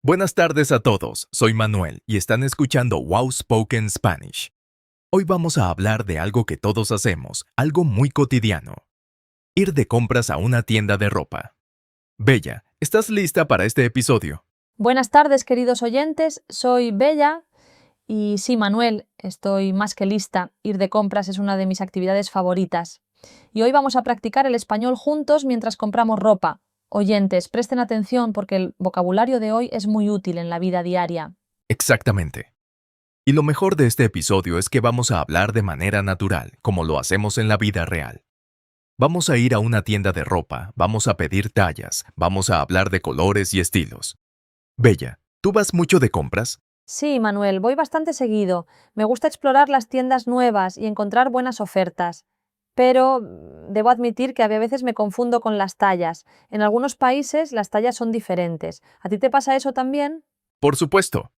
Buenas tardes a todos, soy Manuel y están escuchando Wow Spoken Spanish. Hoy vamos a hablar de algo que todos hacemos, algo muy cotidiano. Ir de compras a una tienda de ropa. Bella, ¿estás lista para este episodio? Buenas tardes, queridos oyentes. Soy Bella y sí, Manuel, estoy más que lista. Ir de compras es una de mis actividades favoritas. Y hoy vamos a practicar el español juntos mientras compramos ropa. Oyentes, presten atención porque el vocabulario de hoy es muy útil en la vida diaria. Exactamente. Y lo mejor de este episodio es que vamos a hablar de manera natural, como lo hacemos en la vida real. Vamos a ir a una tienda de ropa, vamos a pedir tallas, vamos a hablar de colores y estilos. Bella, ¿tú vas mucho de compras? Sí, Manuel, voy bastante seguido. Me gusta explorar las tiendas nuevas y encontrar buenas ofertas. Pero debo admitir que a veces me confundo con las tallas. En algunos países las tallas son diferentes. ¿A ti te pasa eso también? Por supuesto.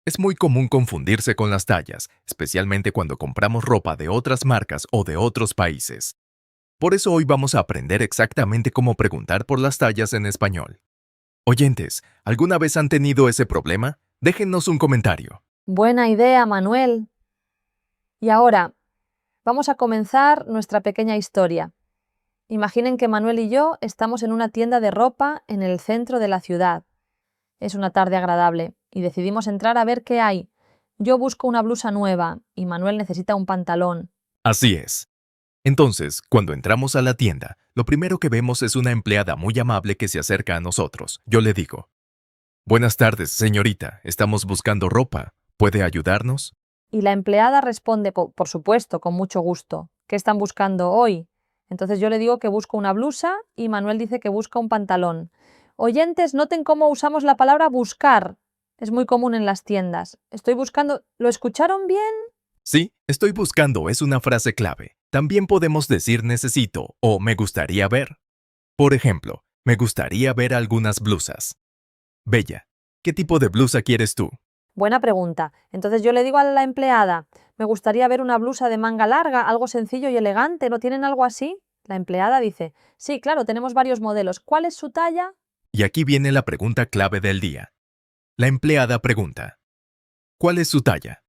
Es muy común confundirse con las tallas, especialmente cuando compramos ropa de otras marcas o de otros países. Por eso hoy vamos a aprender exactamente cómo preguntar por las tallas en español. Oyentes, ¿alguna vez han tenido ese problema? Déjennos un comentario. Buena idea, Manuel. Y ahora, vamos a comenzar nuestra pequeña historia. Imaginen que Manuel y yo estamos en una tienda de ropa en el centro de la ciudad. Es una tarde agradable y decidimos entrar a ver qué hay. Yo busco una blusa nueva y Manuel necesita un pantalón. Así es. Entonces, cuando entramos a la tienda, lo primero que vemos es una empleada muy amable que se acerca a nosotros. Yo le digo, «Buenas tardes, señorita. Estamos buscando ropa. ¿Puede ayudarnos?» Y la empleada responde, por supuesto, con mucho gusto. ¿Qué están buscando hoy? Entonces yo le digo que busco una blusa y Manuel dice que busca un pantalón. Oyentes, noten cómo usamos la palabra buscar. Es muy común en las tiendas. Estoy buscando. ¿Lo escucharon bien? Sí, estoy buscando es una frase clave. También podemos decir necesito o me gustaría ver. Por ejemplo, me gustaría ver algunas blusas. Bella, ¿qué tipo de blusa quieres tú? Buena pregunta. Entonces yo le digo a la empleada, me gustaría ver una blusa de manga larga, algo sencillo y elegante. ¿No tienen algo así? La empleada dice, sí, claro, tenemos varios modelos. ¿Cuál es su talla? Y aquí viene la pregunta clave del día. La empleada pregunta, ¿cuál es su talla?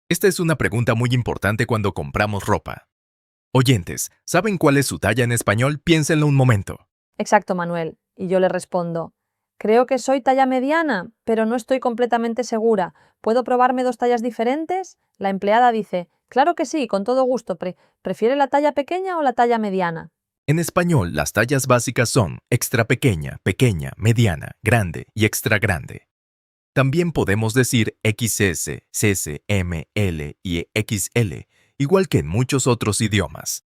Esta es una pregunta muy importante cuando compramos ropa. Oyentes, ¿saben cuál es su talla en español? Piénsenlo un momento. Exacto, Manuel. Y yo le respondo, creo que soy talla mediana, pero no estoy completamente segura. ¿Puedo probarme dos tallas diferentes? La empleada dice, claro que sí, con todo gusto. ¿Prefiere la talla pequeña o la talla mediana? En español, las tallas básicas son extra pequeña, pequeña, mediana, grande y extra grande. También podemos decir XS, CS, M, L y XL, igual que en muchos otros idiomas.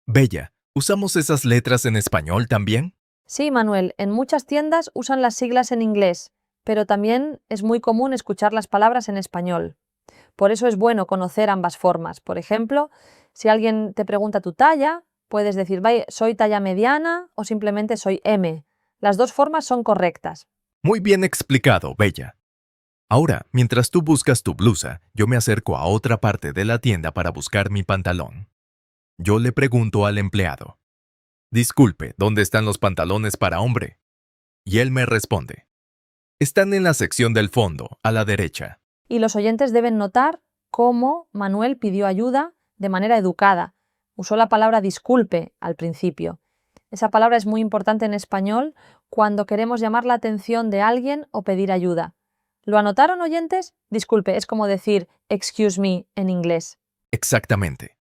Bella, ¿usamos esas letras en español también? Sí, Manuel, en muchas tiendas usan las siglas en inglés, pero también es muy común escuchar las palabras en español. Por eso es bueno conocer ambas formas. Por ejemplo, si alguien te pregunta tu talla, puedes decir, "Vaya, soy talla mediana" o simplemente soy M. Las dos formas son correctas. Muy bien explicado, Bella. Ahora, mientras tú buscas tu blusa, yo me acerco a otra parte de la tienda para buscar mi pantalón. Yo le pregunto al empleado, disculpe, ¿dónde están los pantalones para hombre? Y él me responde, están en la sección del fondo, a la derecha. Y los oyentes deben notar cómo Manuel pidió ayuda de manera educada. Usó la palabra disculpe al principio. Esa palabra es muy importante en español cuando queremos llamar la atención de alguien o pedir ayuda. ¿Lo anotaron, oyentes? Disculpe, es como decir excuse me en inglés. Exactamente.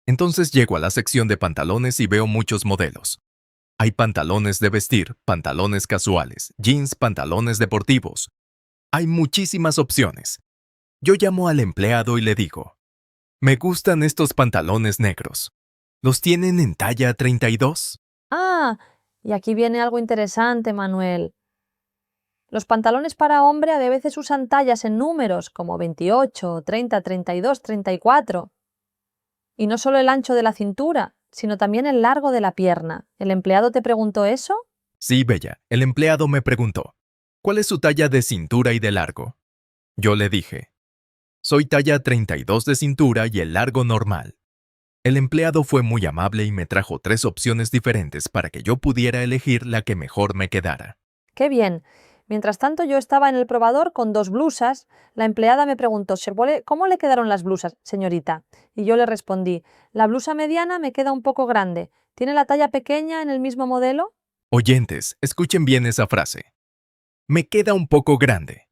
Entonces llego a la sección de pantalones y veo muchos modelos. Hay pantalones de vestir, pantalones casuales, jeans, pantalones deportivos. Hay muchísimas opciones. Yo llamo al empleado y le digo, me gustan estos pantalones negros. ¿Los tienen en talla 32? Ah, y aquí viene algo interesante, Manuel. Los pantalones para hombre a veces usan tallas en números como 28, 30, 32, 34. Y no solo el ancho de la cintura, sino también el largo de la pierna. ¿El empleado te preguntó eso? Sí, Bella. El empleado me preguntó, ¿cuál es su talla de cintura y de largo? Yo le dije, soy talla 32 de cintura y el largo normal. El empleado fue muy amable y me trajo 3 opciones diferentes para que yo pudiera elegir la que mejor me quedara. ¡Qué bien! Mientras tanto, yo estaba en el probador con 2 blusas. La empleada me preguntó, ¿cómo le quedaron las blusas, señorita? Y yo le respondí, la blusa mediana me queda un poco grande. ¿Tiene la talla pequeña en el mismo modelo? Oyentes, escuchen bien esa frase. Me queda un poco grande.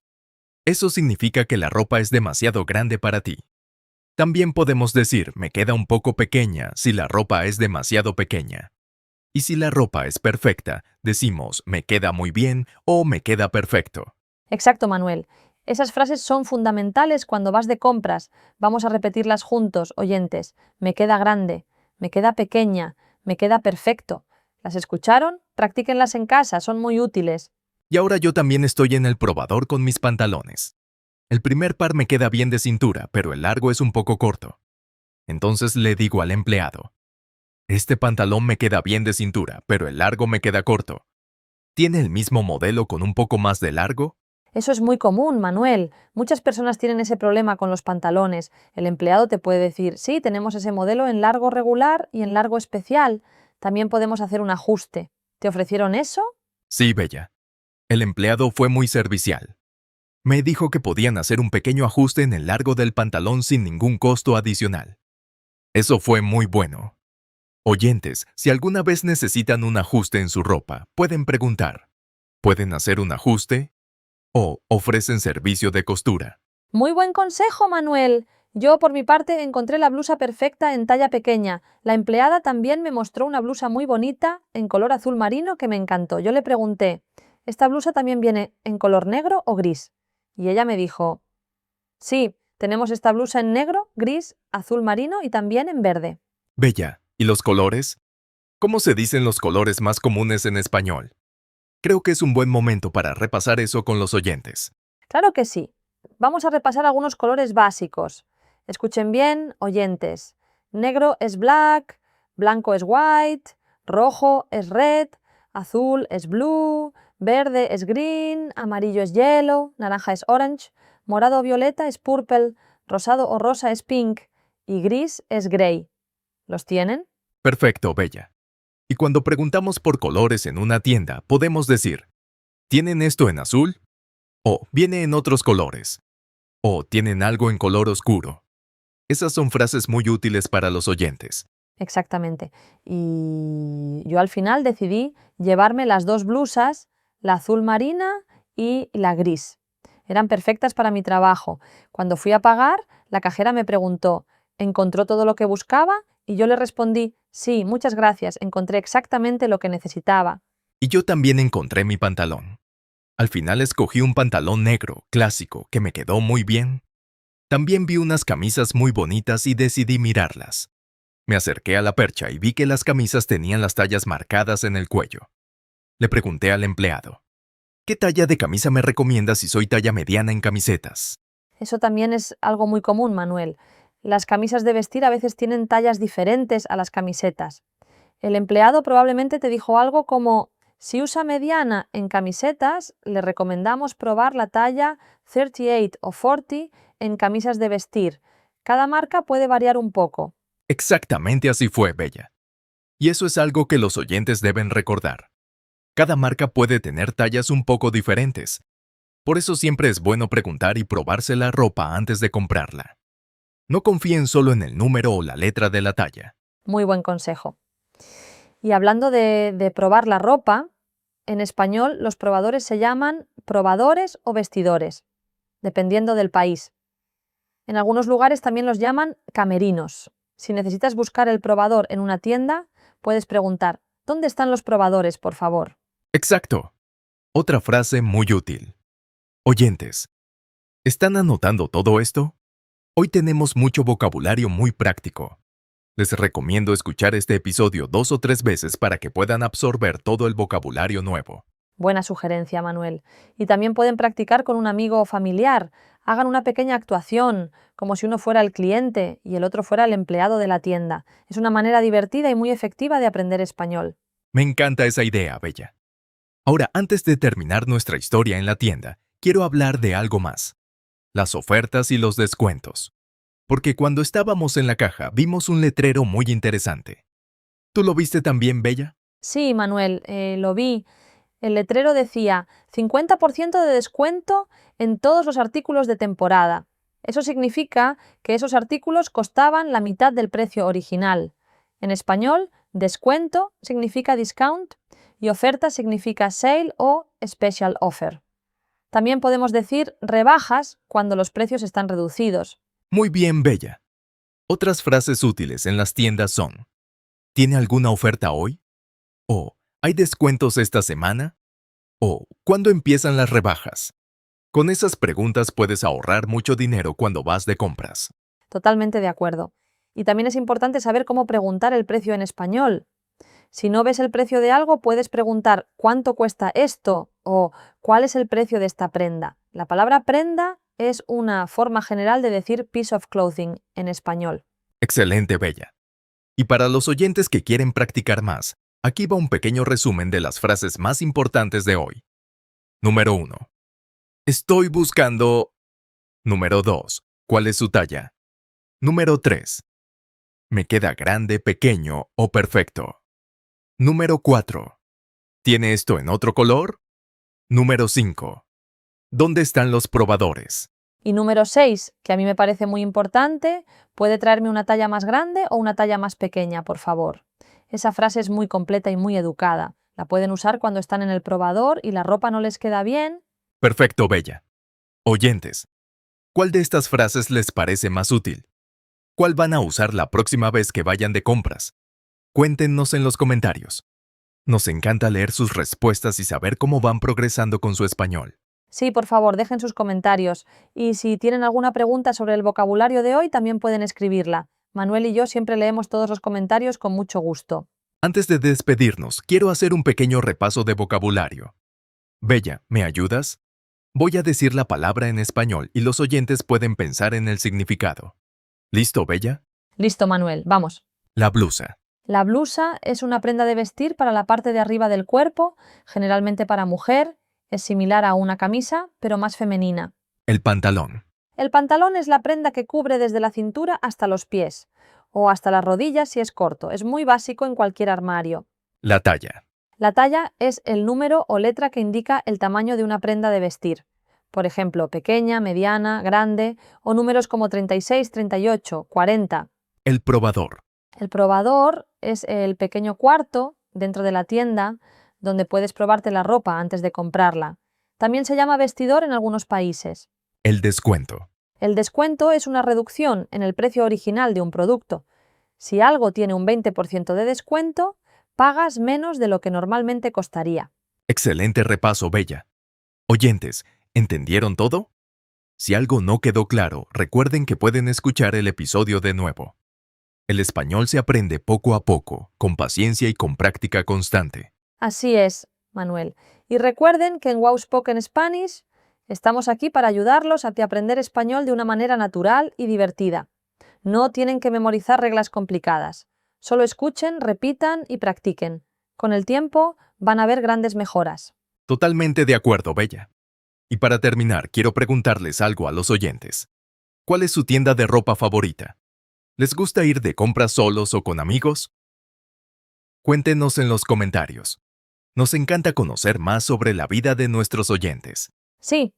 Eso significa que la ropa es demasiado grande para ti. También podemos decir me queda un poco pequeña si la ropa es demasiado pequeña. Y si la ropa es perfecta, decimos me queda muy bien o me queda perfecto. Exacto, Manuel. Esas frases son fundamentales cuando vas de compras. Vamos a repetirlas juntos, oyentes. Me queda grande, me queda pequeña, me queda perfecto. ¿Las escucharon? Practíquenlas en casa, son muy útiles. Y ahora yo también estoy en el probador con mis pantalones. El primer par me queda bien de cintura, pero el largo es un poco corto. Entonces le digo al empleado, este pantalón me queda bien de cintura, pero el largo me queda corto. ¿Tiene el mismo modelo con un poco más de largo? Eso es muy común, Manuel. Muchas personas tienen ese problema con los pantalones. El empleado te puede decir, sí, tenemos ese modelo en largo regular y en largo especial. También podemos hacer un ajuste. ¿Te ofrecieron eso? Sí, Bella. El empleado fue muy servicial. Me dijo que podían hacer un pequeño ajuste en el largo del pantalón sin ningún costo adicional. Eso fue muy bueno. Oyentes, si alguna vez necesitan un ajuste en su ropa, pueden preguntar. ¿Pueden hacer un ajuste? O ofrecen servicio de costura. Muy buen consejo, Manuel. Yo, por mi parte, encontré la blusa perfecta en talla pequeña. La empleada también me mostró una blusa muy bonita en color azul marino que me encantó. Yo le pregunté, ¿esta blusa también viene en color negro o gris? Y ella me dijo, sí, tenemos esta blusa en negro, gris, azul marino y también en verde. Bella, ¿y los colores? ¿Cómo se dicen los colores más comunes en español? Creo que es un buen momento para repasar eso con los oyentes. Claro que sí. Vamos a repasar algunos colores básicos. Escuchen bien, oyentes. Negro es black, blanco es white, rojo es red, azul es blue, verde es green, amarillo es yellow, naranja es orange, morado o violeta es purple, rosado o rosa es pink y gris es gray. ¿Los tienen? Perfecto, Bella. Y cuando preguntamos por colores en una tienda, podemos decir, ¿tienen esto en azul? O ¿viene en otros colores? O ¿tienen algo en color oscuro? Esas son frases muy útiles para los oyentes. Exactamente. Y yo al final decidí llevarme las 2 blusas, la azul marina y la gris. Eran perfectas para mi trabajo. Cuando fui a pagar, la cajera me preguntó, ¿encontró todo lo que buscaba? Y yo le respondí, sí, muchas gracias, encontré exactamente lo que necesitaba. Y yo también encontré mi pantalón. Al final escogí un pantalón negro, clásico, que me quedó muy bien. También vi unas camisas muy bonitas y decidí mirarlas. Me acerqué a la percha y vi que las camisas tenían las tallas marcadas en el cuello. Le pregunté al empleado, ¿qué talla de camisa me recomienda si soy talla mediana en camisetas? Eso también es algo muy común, Manuel. Las camisas de vestir a veces tienen tallas diferentes a las camisetas. El empleado probablemente te dijo algo como, si usa mediana en camisetas, le recomendamos probar la talla 38 o 40 en camisas de vestir. Cada marca puede variar un poco. Exactamente así fue, Bella. Y eso es algo que los oyentes deben recordar. Cada marca puede tener tallas un poco diferentes. Por eso siempre es bueno preguntar y probarse la ropa antes de comprarla. No confíen solo en el número o la letra de la talla. Muy buen consejo. Y hablando de probar la ropa, en español los probadores se llaman probadores o vestidores, dependiendo del país. En algunos lugares también los llaman camerinos. Si necesitas buscar el probador en una tienda, puedes preguntar, ¿dónde están los probadores, por favor? Exacto. Otra frase muy útil. Oyentes, ¿están anotando todo esto? Hoy tenemos mucho vocabulario muy práctico. Les recomiendo escuchar este episodio 2 o 3 veces para que puedan absorber todo el vocabulario nuevo. Buena sugerencia, Manuel. Y también pueden practicar con un amigo o familiar. Hagan una pequeña actuación, como si uno fuera el cliente y el otro fuera el empleado de la tienda. Es una manera divertida y muy efectiva de aprender español. Me encanta esa idea, Bella. Ahora, antes de terminar nuestra historia en la tienda, quiero hablar de algo más. Las ofertas y los descuentos. Porque cuando estábamos en la caja vimos un letrero muy interesante. ¿Tú lo viste también, Bella? Sí, Manuel, lo vi. El letrero decía 50% de descuento en todos los artículos de temporada. Eso significa que esos artículos costaban la mitad del precio original. En español, descuento significa discount y oferta significa sale o special offer. También podemos decir rebajas cuando los precios están reducidos. Muy bien, Bella. Otras frases útiles en las tiendas son: ¿tiene alguna oferta hoy? O ¿hay descuentos esta semana? O ¿cuándo empiezan las rebajas? Con esas preguntas puedes ahorrar mucho dinero cuando vas de compras. Totalmente de acuerdo. Y también es importante saber cómo preguntar el precio en español. Si no ves el precio de algo, puedes preguntar ¿cuánto cuesta esto? O ¿cuál es el precio de esta prenda? La palabra prenda es una forma general de decir piece of clothing en español. Excelente, Bella. Y para los oyentes que quieren practicar más, aquí va un pequeño resumen de las frases más importantes de hoy. Número 1. Estoy buscando. Número 2. ¿Cuál es su talla? Número 3. Me queda grande, pequeño o perfecto. Número 4. ¿Tiene esto en otro color? Número 5. ¿Dónde están los probadores? Y número 6, que a mí me parece muy importante, ¿puede traerme una talla más grande o una talla más pequeña, por favor? Esa frase es muy completa y muy educada. La pueden usar cuando están en el probador y la ropa no les queda bien. Perfecto, Bella. Oyentes, ¿cuál de estas frases les parece más útil? ¿Cuál van a usar la próxima vez que vayan de compras? Cuéntenos en los comentarios. Nos encanta leer sus respuestas y saber cómo van progresando con su español. Sí, por favor, dejen sus comentarios. Y si tienen alguna pregunta sobre el vocabulario de hoy, también pueden escribirla. Manuel y yo siempre leemos todos los comentarios con mucho gusto. Antes de despedirnos, quiero hacer un pequeño repaso de vocabulario. Bella, ¿me ayudas? Voy a decir la palabra en español y los oyentes pueden pensar en el significado. ¿Listo, Bella? Listo, Manuel, vamos. La blusa, La blusa es una prenda de vestir para la parte de arriba del cuerpo, generalmente para mujer. Es similar a una camisa, pero más femenina. el pantalón, El pantalón es la prenda que cubre desde la cintura hasta los pies, o hasta las rodillas si es corto. Es muy básico en cualquier armario. la talla, La talla es el número o letra que indica el tamaño de una prenda de vestir. Por ejemplo, pequeña, mediana, grande, o números como 36, 38, 40. el probador, El probador es el pequeño cuarto dentro de la tienda donde puedes probarte la ropa antes de comprarla. También se llama vestidor en algunos países. el descuento, El descuento es una reducción en el precio original de un producto. Si algo tiene un 20% de descuento, pagas menos de lo que normalmente costaría. excelente repaso, Bella. Oyentes, ¿entendieron todo? Si algo no quedó claro, recuerden que pueden escuchar el episodio de nuevo. El español se aprende poco a poco, con paciencia y con práctica constante. Así es, Manuel. Y recuerden que en Wow Spoken Spanish estamos aquí para ayudarlos a aprender español de una manera natural y divertida. No tienen que memorizar reglas complicadas. Solo escuchen, repitan y practiquen. Con el tiempo van a ver grandes mejoras. Totalmente de acuerdo, Bella. Y para terminar, quiero preguntarles algo a los oyentes. ¿Cuál es su tienda de ropa favorita? ¿Les gusta ir de compras solos o con amigos? Cuéntenos en los comentarios. Nos encanta conocer más sobre la vida de nuestros oyentes. Sí,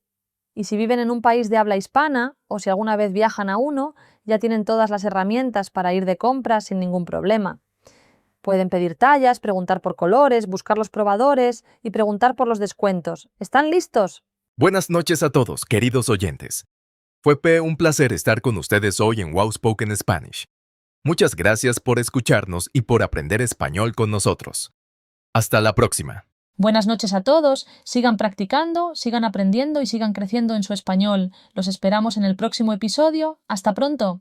y si viven en un país de habla hispana o si alguna vez viajan a uno, ya tienen todas las herramientas para ir de compras sin ningún problema. Pueden pedir tallas, preguntar por colores, buscar los probadores y preguntar por los descuentos. ¿Están listos? Buenas noches a todos, queridos oyentes. Fue un placer estar con ustedes hoy en Wow Spoken Spanish. Muchas gracias por escucharnos y por aprender español con nosotros. Hasta la próxima. Buenas noches a todos, sigan practicando, sigan aprendiendo y sigan creciendo en su español. Los esperamos en el próximo episodio. ¡Hasta pronto!